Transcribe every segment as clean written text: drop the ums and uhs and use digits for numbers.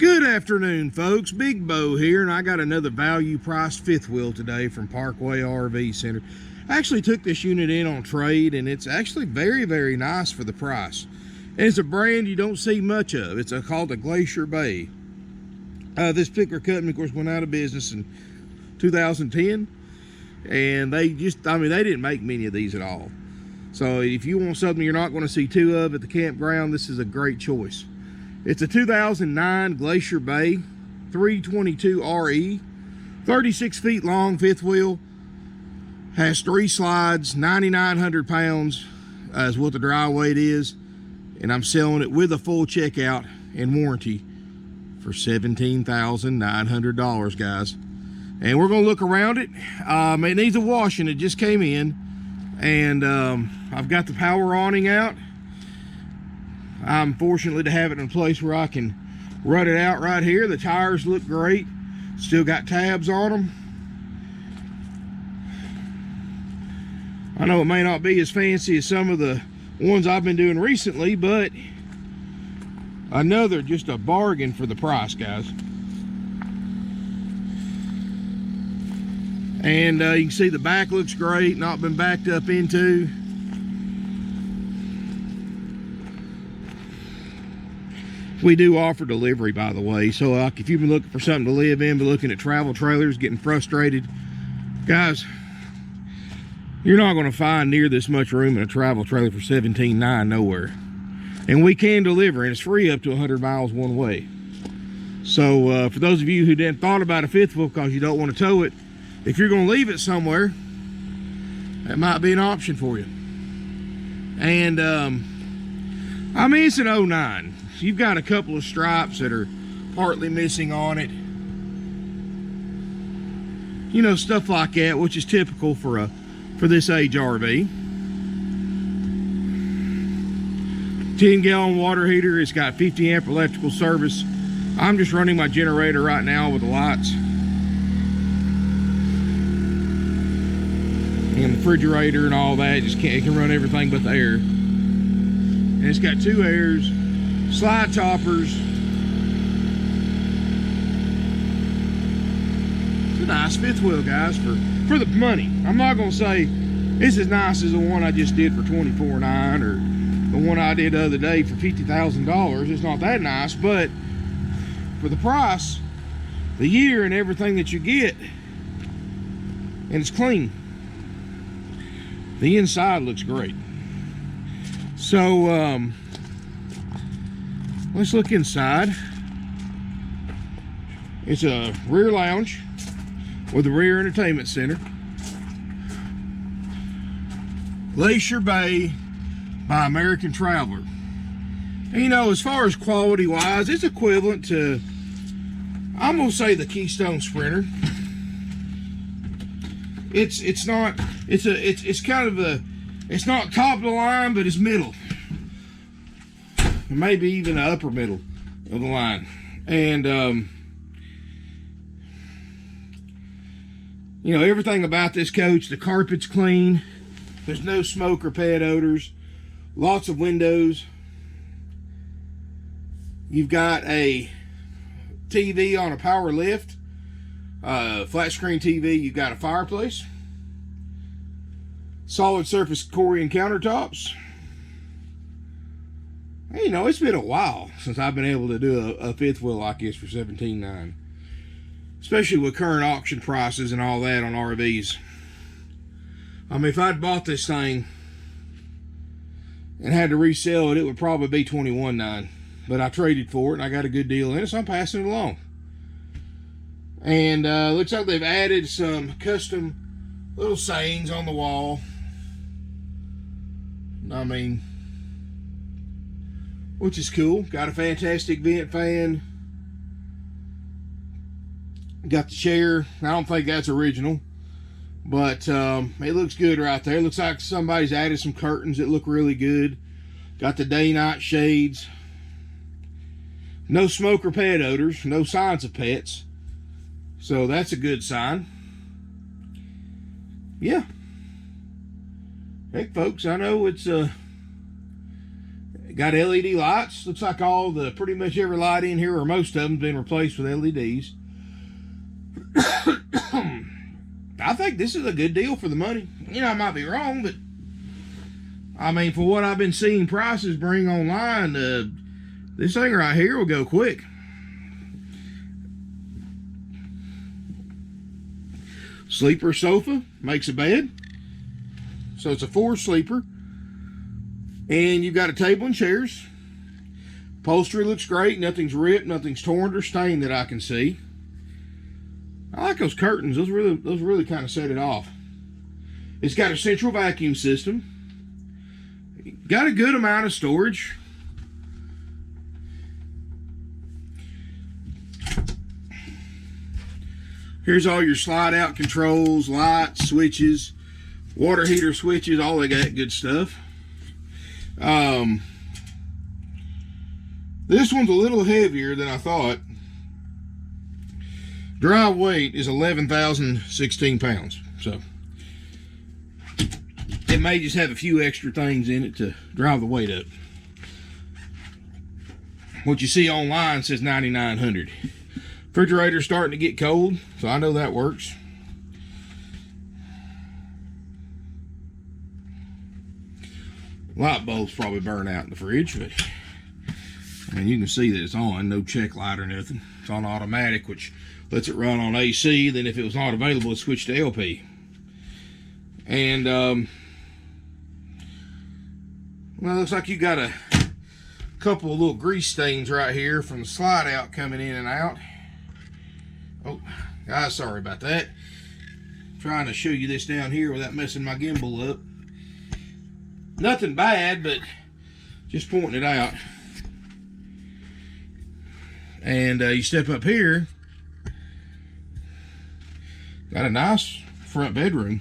Good afternoon, folks. Big Bo here, and I got another value-priced fifth wheel today from Parkway RV Center. I actually took this unit in on trade, and it's actually very, very nice for the price. And it's a brand you don't see much of. It's called the Glacier Bay. This particular company, of course, went out of business in 2010, and they didn't make many of these at all. So if you want something you're not going to see two of at the campground, this is a great choice. It's a 2009 Glacier Bay 322RE, 36 feet long, fifth wheel, has 3 slides, 9,900 pounds is what the dry weight is, and I'm selling it with a full checkout and warranty for $17,900, guys. And we're going to look around it. It needs a washing. It just came in, and I've got the power awning out. I'm fortunate to have it in a place where I can rut it out right here. The tires look great. Still got tabs on them. I know it may not be as fancy as some of the ones I've been doing recently, but another just a bargain for the price, guys. And you can see the back looks great, not been backed up into. We do offer delivery, by the way, so if you've been looking for something to live in, but looking at travel trailers, getting frustrated, guys, you're not going to find near this much room in a travel trailer for $17,900 nowhere. And we can deliver, and it's free up to 100 miles one way. So for those of you who didn't thought about a fifth wheel because you don't want to tow it, if you're going to leave it somewhere, that might be an option for you. And I mean, it's an 09. You've got a couple of stripes that are partly missing on it. You know, stuff like that, which is typical for this age RV. 10-gallon water heater. It's got 50 amp electrical service. I'm just running my generator right now with the lights. And the refrigerator and all that. It can run everything but the air. And it's got 2 airs. Slide toppers. It's a nice fifth wheel, guys, for the money. I'm not gonna say it's as nice as the one I just did for $24,900 or the one I did the other day for $50,000. It's not that nice, but for the price, the year, and everything that you get, and it's clean. The inside looks great. So let's look inside. It's a rear lounge with a rear entertainment center. Glacier Bay by American Traveler. And you know, as far as quality wise, it's equivalent to, I'm gonna say, the Keystone Sprinter. It's not top of the line, but it's middle. Maybe even the upper middle of the line. And you know, everything about this coach, the carpet's clean, there's no smoke or pet odors, lots of windows. You've got a TV on a power lift, flat screen TV. You've got a fireplace, solid surface Corian countertops. You know, it's been a while since I've been able to do a fifth wheel like this for $17,900. Especially with current auction prices and all that on RVs. I mean, if I'd bought this thing and had to resell it, it would probably be $21,900. But I traded for it and I got a good deal in it, so I'm passing it along. And looks like they've added some custom little sayings on the wall. I mean, which is cool. Got a fantastic vent fan. Got the chair. I don't think that's original, but it looks good right there. Looks like somebody's added some curtains that look really good. Got the day-night shades. No smoke or pet odors. No signs of pets. So that's a good sign. Yeah. Heck, folks, I know it's Got LED lights. Looks like pretty much every light in here, or most of them, been replaced with LEDs. I think this is a good deal for the money. You know, I might be wrong, but I mean, for what I've been seeing prices bring online, this thing right here will go quick. Sleeper sofa, makes a bed. So it's a 4-sleeper. And you've got a table and chairs. Upholstery looks great. Nothing's ripped, nothing's torn or stained that I can see. I like those curtains. Those really kind of set it off. It's got a central vacuum system. Got a good amount of storage. Here's all your slide out controls, lights, switches, water heater switches, all of that good stuff. This one's a little heavier than I thought. Dry weight is 11,016 pounds. So it may just have a few extra things in it to drive the weight up. What you see online says 9,900. Refrigerator's starting to get cold, so I know that works. Light bulbs probably burn out in the fridge, but and you can see that it's on, no check light or nothing. It's on automatic, which lets it run on AC. Then if it was not available, it switched to LP. And well, it looks like you got a couple of little grease stains right here from the slide out coming in and out. Oh, guys, sorry about that. I'm trying to show you this down here without messing my gimbal up. Nothing bad, but just pointing it out. And you step up here, got a nice front bedroom.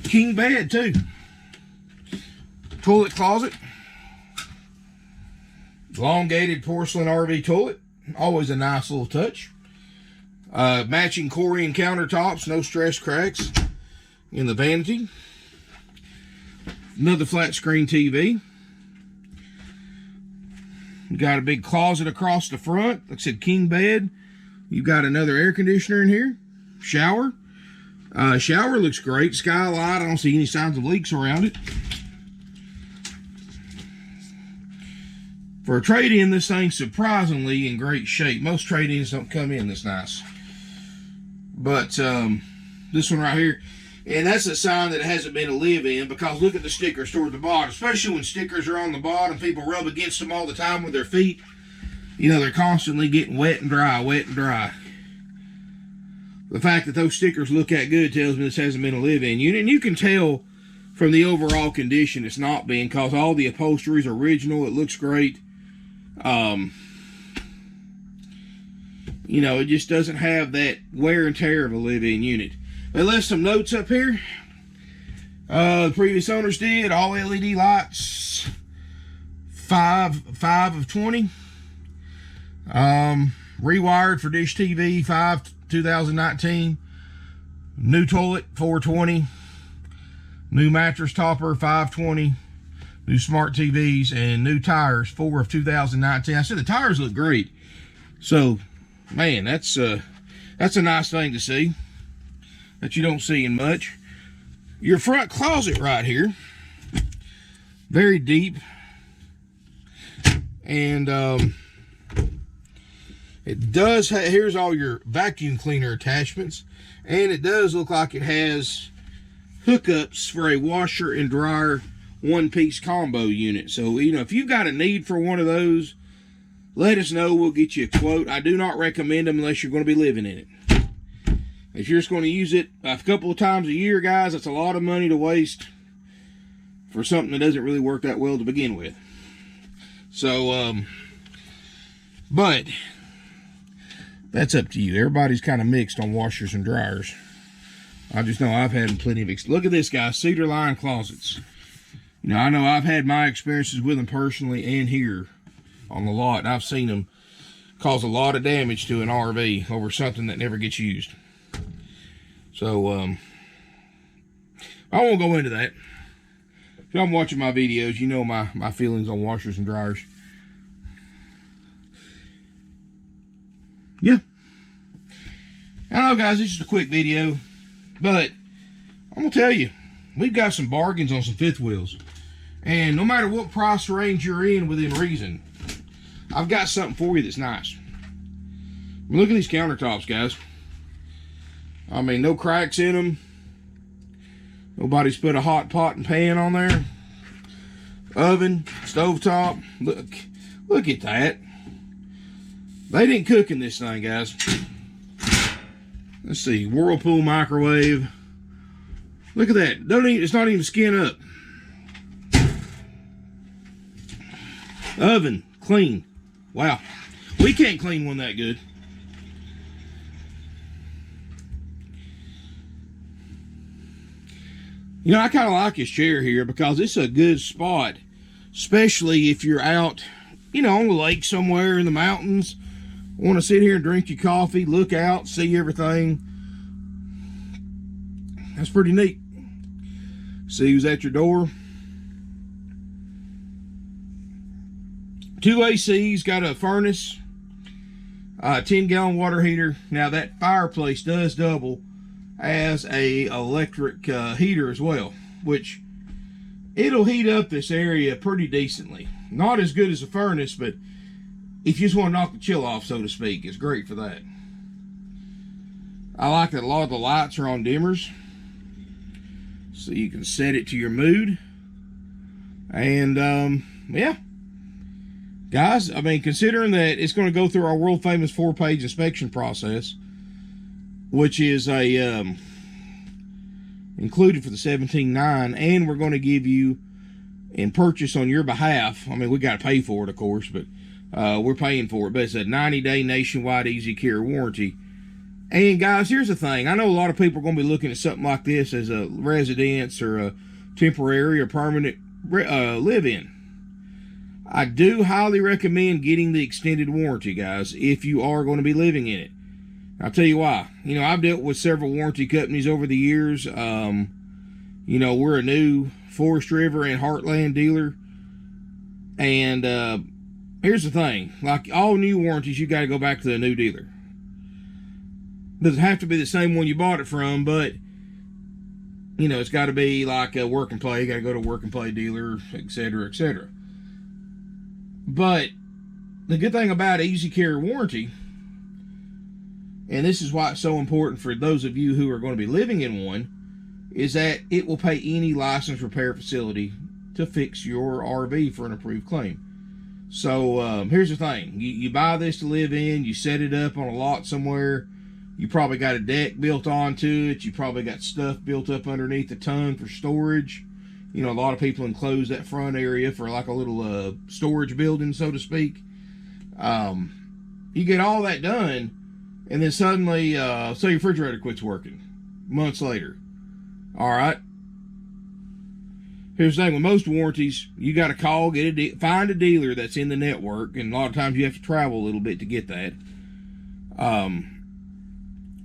King bed, too. Toilet closet. Elongated porcelain RV toilet. Always a nice little touch. Matching Corian countertops, no stress cracks in the vanity. Another flat screen TV. You got a big closet across the front. Like I said, king bed. You've got another air conditioner in here. Shower. Shower looks great. Skylight. I don't see any signs of leaks around it. For a trade-in, this thing's surprisingly in great shape. Most trade-ins don't come in this nice. But this one right here, and that's a sign that it hasn't been a live-in, because look at the stickers toward the bottom. Especially when stickers are on the bottom, people rub against them all the time with their feet. You know, they're constantly getting wet and dry, wet and dry. The fact that those stickers look that good tells me this hasn't been a live-in unit. And you can tell from the overall condition it's not been, because all the upholstery is original. It looks great. You know, it just doesn't have that wear and tear of a live-in unit. They left some notes up here. The previous owners did. All LED lights. 5 of 20. Rewired for Dish TV. 2019. New toilet 420. New mattress topper 520. New smart TVs and new tires 4 of 2019. I said the tires look great. So, man, that's a nice thing to see that you don't see in much. Your front closet right here, very deep, and it does here's all your vacuum cleaner attachments, and it does look like it has hookups for a washer and dryer one-piece combo unit. So, you know, if you've got a need for one of those, let us know. We'll get you a quote. I do not recommend them unless you're going to be living in it. If you're just going to use it a couple of times a year, guys, that's a lot of money to waste for something that doesn't really work that well to begin with. So, but that's up to you. Everybody's kind of mixed on washers and dryers. I just know I've had plenty of look at this, guys. Cedar line closets. You know, I know I've had my experiences with them personally and here on the lot, and I've seen them cause a lot of damage to an RV over something that never gets used. So, I won't go into that. If y'all watching my videos, you know my feelings on washers and dryers. Yeah. I know, guys, it's just a quick video, but I'm going to tell you, we've got some bargains on some fifth wheels. And no matter what price range you're in within reason, I've got something for you that's nice. I mean, look at these countertops, guys. I mean, no cracks in them. Nobody's put a hot pot and pan on there. Oven, stovetop. Look at that. They didn't cook in this thing, guys. Let's see, Whirlpool microwave. Look at that. It's not even skin up. Oven, clean. Wow. We can't clean one that good. You know, I kind of like this chair here because it's a good spot, especially if you're out, you know, on the lake somewhere in the mountains. Want to sit here and drink your coffee, look out, see everything. That's pretty neat. See who's at your door. 2 ACs, got a furnace, 10-gallon water heater. Now that fireplace does double as a electric heater as well, which it'll heat up this area pretty decently. Not as good as a furnace, but if you just want to knock the chill off, so to speak, it's great for that. I like that a lot of the lights are on dimmers, so you can set it to your mood. And yeah, guys, I mean, considering that it's going to go through our world famous 4-page inspection process, which is included for the 17.9, and we're going to give you and purchase on your behalf. I mean, we got to pay for it, of course, but we're paying for it. But it's a 90-day nationwide easy care warranty. And guys, here's the thing. I know a lot of people are going to be looking at something like this as a residence or a temporary or permanent live-in. I do highly recommend getting the extended warranty, guys, if you are going to be living in it. I'll tell you why. You know, I've dealt with several warranty companies over the years. You know, we're a new Forest River and Heartland dealer. And here's the thing. Like all new warranties, you got to go back to the new dealer. Doesn't have to be the same one you bought it from, but, you know, it's got to be like a work and play. You got to go to a work and play dealer, etc., etc. But the good thing about Easy Care warranty, and this is why it's so important for those of you who are going to be living in one, is that it will pay any licensed repair facility to fix your RV for an approved claim. So here's the thing. You buy this to live in, you set it up on a lot somewhere. You probably got a deck built onto it. You probably got stuff built up underneath the ton for storage. You know, a lot of people enclose that front area for like a little storage building, so to speak. You get all that done, and then suddenly, say your refrigerator quits working months later. All right. Here's the thing with most warranties, you got to call, find a dealer that's in the network, and a lot of times you have to travel a little bit to get that.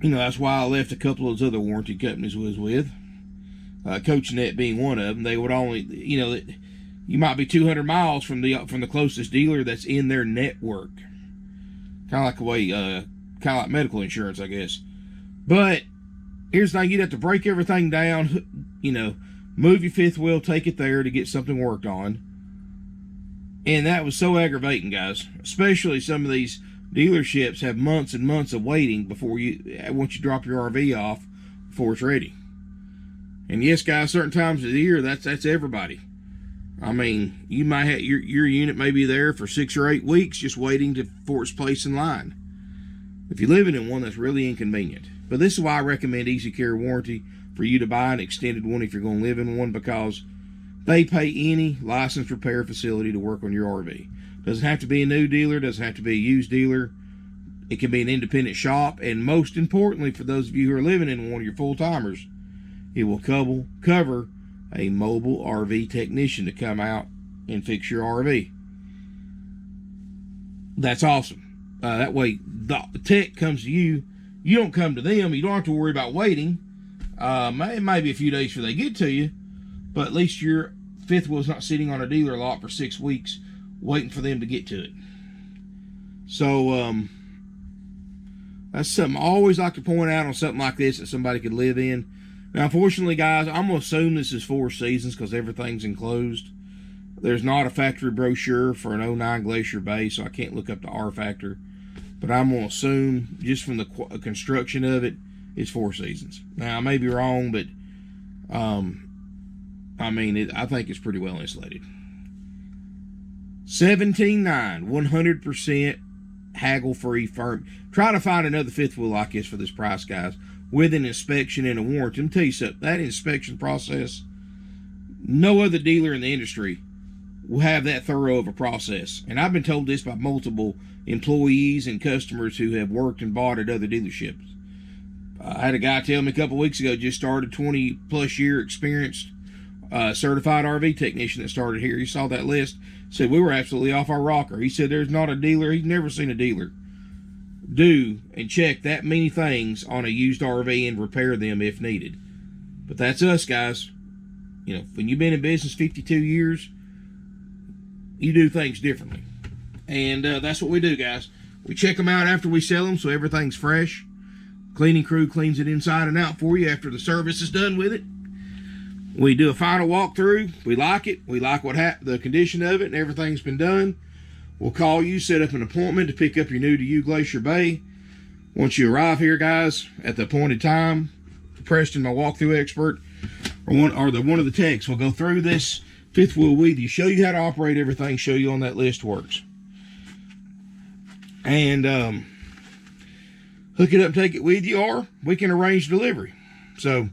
You know, that's why I left a couple of those other warranty companies I was with. CoachNet being one of them. They would only, you know, you might be 200 miles from the closest dealer that's in their network. Kind of like the way, kind of like medical insurance, I guess. But here's the thing: you'd have to break everything down, you know, move your fifth wheel, take it there to get something worked on. And that was so aggravating, guys. Especially some of these dealerships have months and months of waiting before once you drop your RV off before it's ready. And yes, guys, certain times of the year, that's everybody. I mean, you might have your unit may be there for 6 or 8 weeks just waiting for its place in line. If you're living in one, that's really inconvenient. But this is why I recommend Easy Care warranty for you to buy an extended one if you're going to live in one, because they pay any licensed repair facility to work on your RV. Doesn't have to be a new dealer, doesn't have to be a used dealer. It can be an independent shop, and most importantly, for those of you who are living in one of your full-timers, it will cover a mobile RV technician to come out and fix your RV. That's awesome. That way, the tech comes to you. You don't come to them. You don't have to worry about waiting. It might be a few days before they get to you, but at least you're fifth wheel's not sitting on a dealer lot for 6 weeks waiting for them to get to it. So that's something I always like to point out on something like this that somebody could live in. Now, unfortunately, guys, I'm going to assume this is 4 seasons because everything's enclosed. There's not a factory brochure for an 09 Glacier Bay, so I can't look up the R factor. But I'm going to assume, just from the construction of it, it's 4 seasons. Now, I may be wrong, but I mean, I think it's pretty well insulated. $17,900, 100% haggle-free firm. Try to find another fifth wheel like this for this price, guys, with an inspection and a warranty. Let me tell you something. That inspection process, no other dealer in the industry will have that thorough of a process. And I've been told this by multiple employees and customers who have worked and bought at other dealerships. I had a guy tell me a couple weeks ago, just started, 20-plus year experienced certified RV technician that started here. He saw that list, said we were absolutely off our rocker. He said there's not a dealer, he's never seen a dealer do and check that many things on a used RV and repair them if needed. But that's us, guys. You know, when you've been in business 52 years, you do things differently. And that's what we do, guys. We check them out after we sell them so everything's fresh. Cleaning crew cleans it inside and out for you after the service is done with it. We do a final walkthrough. We like it. We like the condition of it, and everything's been done. We'll call you, set up an appointment to pick up your new to you Glacier Bay. Once you arrive here, guys, at the appointed time, Preston, my walkthrough expert, or one of the techs will go through this fifth wheel with you, show you how to operate everything, show you on that list works, and hook it up, take it with you, or we can arrange delivery. So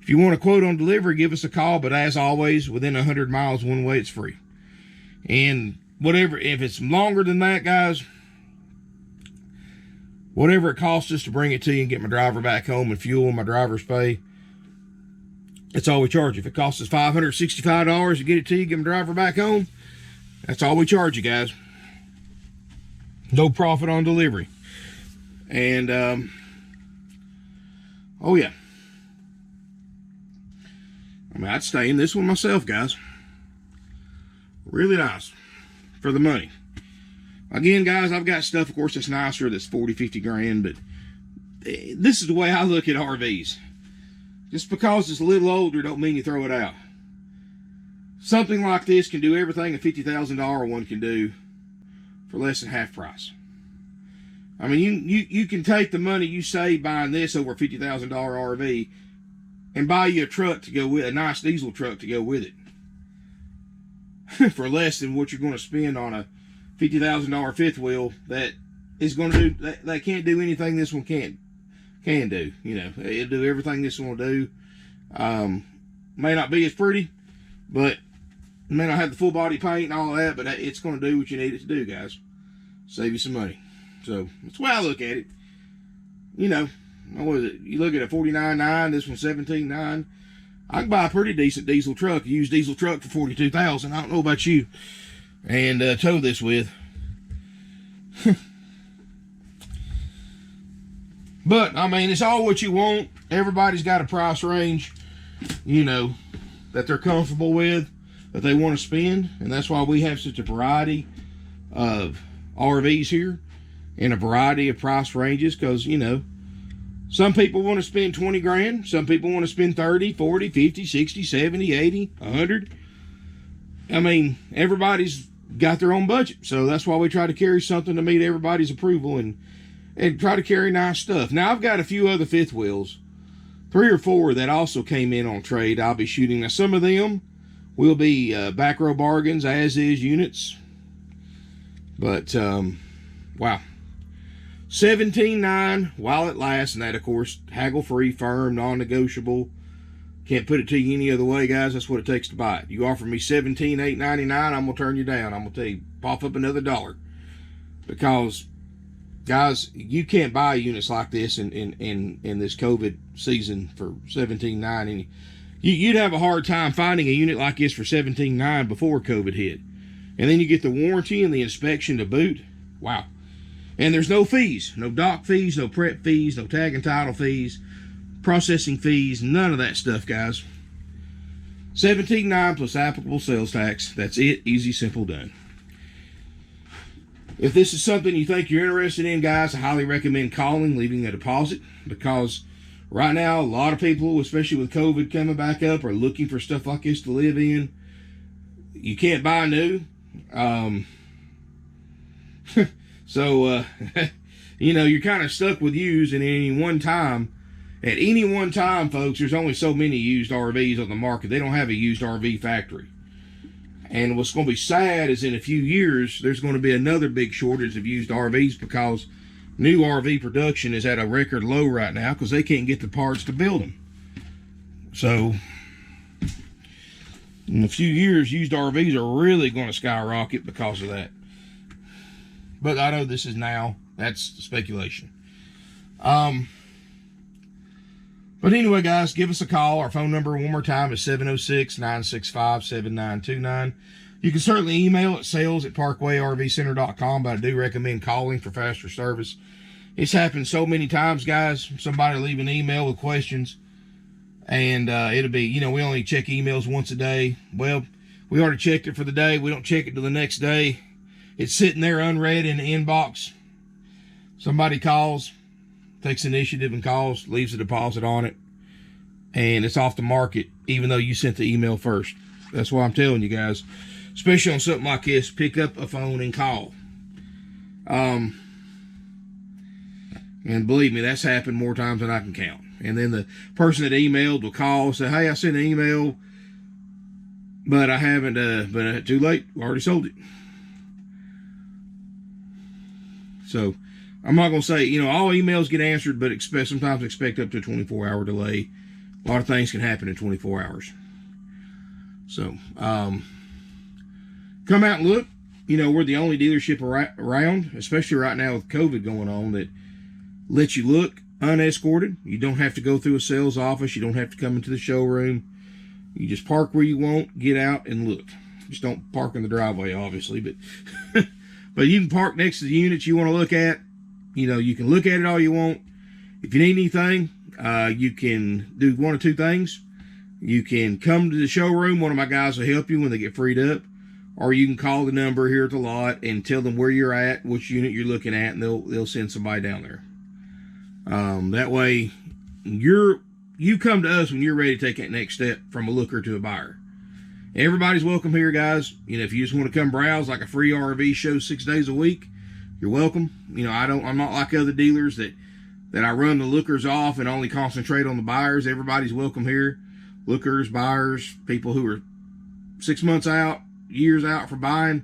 if you want a quote on delivery, give us a call. But as always, within 100 miles one way, it's free. And whatever, if it's longer than that, guys, whatever it costs us to bring it to you and get my driver back home and fuel and my driver's pay, that's all we charge. If it costs us $565 to get it to you, get my driver back home, that's all we charge you, guys. No profit on delivery. And oh yeah, I mean, I'd stay in this one myself, guys. Really nice for the money. Again, guys, I've got stuff, of course, that's nicer, that's 40, 50 grand, but this is the way I look at RVs. Just because it's a little older don't mean you throw it out. Something like this can do everything a $50,000 one can do for less than half price. I mean, you can take the money you save buying this over a $50,000 RV and buy you a truck to go with, a nice diesel truck to go with it, for less than what you're going to spend on a $50,000 fifth wheel that is going to do, that can't do anything this one can do. You know, it'll do everything this one will do. May not be as pretty, but it may not have the full body paint and all of that, but it's going to do what you need it to do, guys. Save you some money. So that's the way I look at it. You know, what is it? You look at a $49,900, this one's $17,900. I can buy a pretty decent diesel truck, a used diesel truck for $42,000. I don't know about you. And tow this with. But I mean, it's all what you want. Everybody's got a price range, you know, that they're comfortable with, that they want to spend, and that's why we have such a variety of RVs here in a variety of price ranges, because, you know, some people want to spend 20 grand, some people want to spend 30, 40, 50, 60, 70, 80, 100. I mean, everybody's got their own budget, so that's why we try to carry something to meet everybody's approval and try to carry nice stuff. Now, I've got a few other fifth wheels, 3 or 4 that also came in on trade. I'll be shooting. Now, some of them will be back row bargains, as is units. But, wow. $17,900 while it lasts, and that, of course, haggle-free, firm, non-negotiable. Can't put it to you any other way, guys. That's what it takes to buy it. You offer me $17,899, I'm going to turn you down. I'm going to tell you, pop up another $1. Because, guys, you can't buy units like this in this COVID season for $17,900. You'd have a hard time finding a unit like this for $17,900 before COVID hit. And then you get the warranty and the inspection to boot. Wow. And there's no fees. No dock fees, no prep fees, no tag and title fees, processing fees, none of that stuff, guys. $17,900 plus applicable sales tax. That's it. Easy, simple, done. If this is something you think you're interested in, guys, I highly recommend calling, leaving a deposit, because right now, a lot of people, especially with COVID coming back up, are looking for stuff like this to live in. You can't buy new. So, you're kind of stuck with used, and at any one time, folks, there's only so many used RVs on the market. They don't have a used RV factory. And what's going to be sad is in a few years, there's going to be another big shortage of used RVs, because new RV production is at a record low right now because they can't get the parts to build them. So, in a few years, used RVs are really going to skyrocket because of that. But I know this is now. That's speculation. But anyway, guys, give us a call. Our phone number, one more time, is 706-965-7929. You can certainly email at sales@parkway-rv-center.com, but I do recommend calling for faster service. It's happened so many times, guys. Somebody leave an email with questions, and it'll be, we only check emails once a day. Well, we already checked it for the day. We don't check it till the next day. It's sitting there unread in the inbox. Somebody calls, takes initiative and calls, leaves a deposit on it, and it's off the market, even though you sent the email first. That's why I'm telling you guys, especially on something like this, pick up a phone and call. And believe me, that's happened more times than I can count. And then the person that emailed will call and say, hey, I sent an email, but I haven't, but too late, already sold it. So, I'm not going to say, all emails get answered, but sometimes expect up to a 24-hour delay. A lot of things can happen in 24 hours. So, come out and look. We're the only dealership around, especially right now with COVID going on, that lets you look unescorted. You don't have to go through a sales office. You don't have to come into the showroom. You just park where you want, get out, and look. Just don't park in the driveway, obviously, but but you can park next to the units you want to look at. You can look at it all you want. If you need anything, you can do one of two things. You can come to the showroom. One of my guys will help you when they get freed up. Or you can call the number here at the lot and tell them where you're at, which unit you're looking at, and they'll send somebody down there. That way, you come to us when you're ready to take that next step from a looker to a buyer. Everybody's welcome here, guys. If you just want to come browse like a free RV show 6 days a week, you're welcome. I'm not like other dealers that I run the lookers off and only concentrate on the buyers. Everybody's welcome here. Lookers, buyers, people who are 6 months out, years out for buying.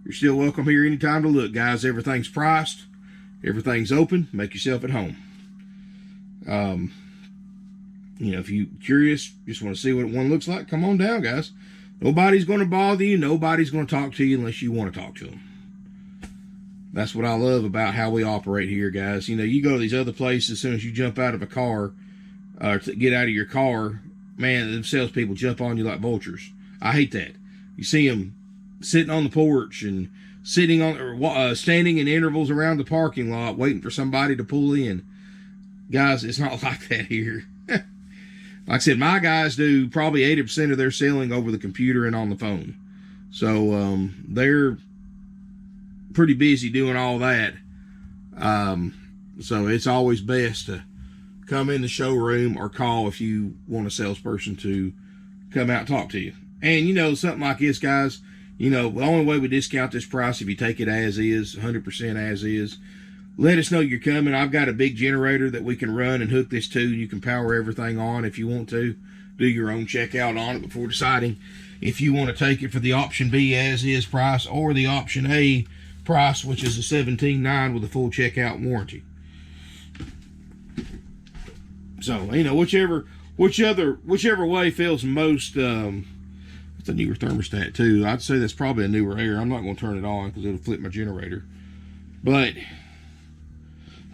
You're still welcome here anytime to look, guys. Everything's priced. Everything's open. Make yourself at home. If you're curious, just want to see what one looks like, come on down, guys. Nobody's going to bother you. Nobody's going to talk to you unless you want to talk to them. That's what I love about how we operate here, guys. You go to these other places, as soon as you jump out of a car, or to get out of your car, man, the salespeople jump on you like vultures. I hate that. You see them sitting on the porch and standing in intervals around the parking lot, waiting for somebody to pull in. Guys, it's not like that here. Like I said, my guys do probably 80% of their selling over the computer and on the phone. So they're pretty busy doing all that. So it's always best to come in the showroom or call if you want a salesperson to come out and talk to you. And, something like this, guys, the only way we discount this price if you take it as is, 100% as is. Let us know you're coming. I've got a big generator that we can run and hook this to. You can power everything on if you want to. Do your own checkout on it before deciding if you want to take it for the option B as is price or the option A price, which is a $17,900 with a full checkout warranty. So, whichever way feels most, it's a newer thermostat too. I'd say that's probably a newer air. I'm not going to turn it on because it'll flip my generator. But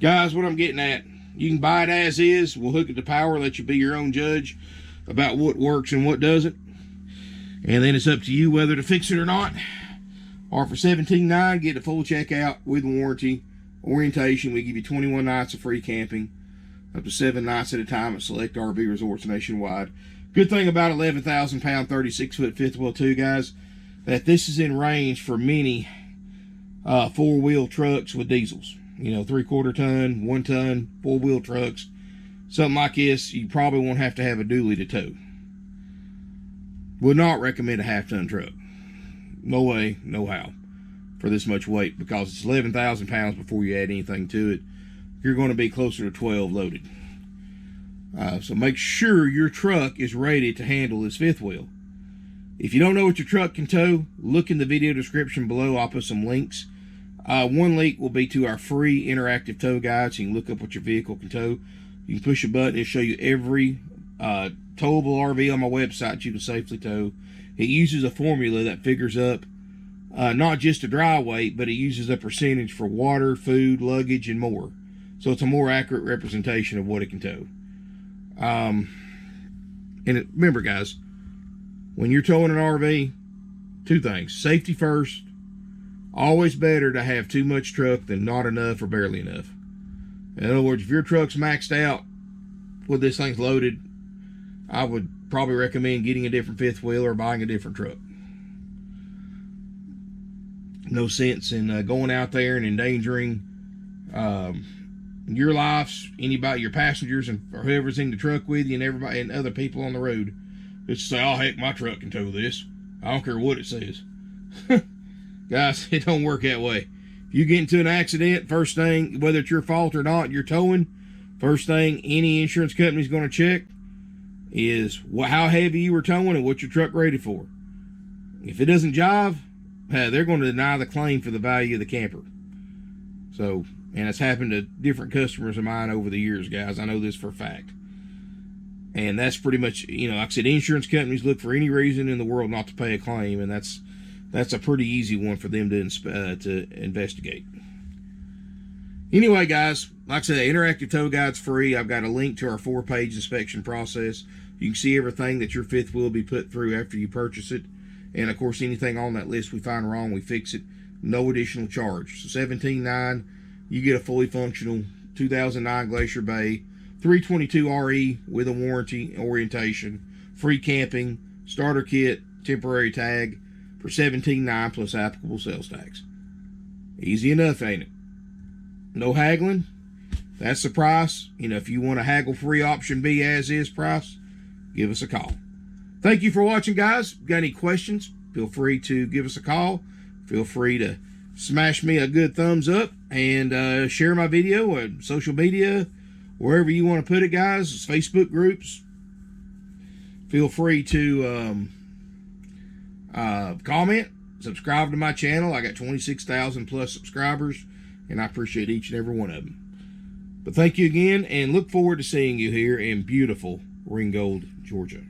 guys, what I'm getting at, you can buy it as is. We'll hook it to power, let you be your own judge about what works and what doesn't. And then it's up to you whether to fix it or not. Or for $17,900, get a full checkout with warranty, orientation. We give you 21 nights of free camping, up to 7 nights at a time at select RV resorts nationwide. Good thing about 11,000 pound 36-foot fifth wheel too, guys, that this is in range for many four-wheel trucks with diesels. You know, 3/4 ton, 1 ton, four-wheel trucks. Something like this, you probably won't have to have a dually to tow. Would not recommend a half-ton truck. No way, no how, for this much weight, because it's 11,000 pounds before you add anything to it. You're going to be closer to 12 loaded. So make sure your truck is ready to handle this fifth wheel. If you don't know what your truck can tow, look in the video description below. I'll put some links. One link will be to our free interactive tow guide, so you can look up what your vehicle can tow. You can push a button, it'll show you every towable RV on my website you can safely tow. It uses a formula that figures up not just a dry weight, but it uses a percentage for water, food, luggage, and more. So it's a more accurate representation of what it can tow. Remember, guys, when you're towing an RV, two things. Safety first. Always better to have too much truck than not enough or barely enough. In other words, if your truck's maxed out with this thing's loaded, I would probably recommend getting a different fifth wheel or buying a different truck. No sense in going out there and endangering your lives, anybody, your passengers, and or whoever's in the truck with you, and everybody and other people on the road. Just say, "Oh heck, my truck can tow this. I don't care what it says." Guys, it don't work that way. If you get into an accident, first thing, whether it's your fault or not, you're towing, first thing any insurance company is going to check is how heavy you were towing and what your truck rated for. If it doesn't jive, they're going to deny the claim for the value of the camper. So, and it's happened to different customers of mine over the years, guys. I know this for a fact. And that's pretty much, you know, like I said, insurance companies look for any reason in the world not to pay a claim, and that's a pretty easy one for them to investigate. Anyway, guys, like I said, the interactive tow guide's free. I've got a link to our 4-page inspection process. You can see everything that your fifth wheel will be put through after you purchase it. And, of course, anything on that list we find wrong, we fix it. No additional charge. So $17,900, you get a fully functional 2009 Glacier Bay, 322 RE with a warranty, orientation, free camping, starter kit, temporary tag for $17,900 plus applicable sales tax. Easy enough, ain't it? No haggling. That's the price. You know, if you want a haggle-free option B as is price, give us a call. Thank you for watching, guys. Got any questions? Feel free to give us a call. Feel free to smash me a good thumbs up and share my video on social media, wherever you want to put it, guys. Facebook groups. Feel free to comment, subscribe to my channel. I got 26,000 plus subscribers, and I appreciate each and every one of them. But thank you again, and look forward to seeing you here in beautiful Ringgold, Georgia.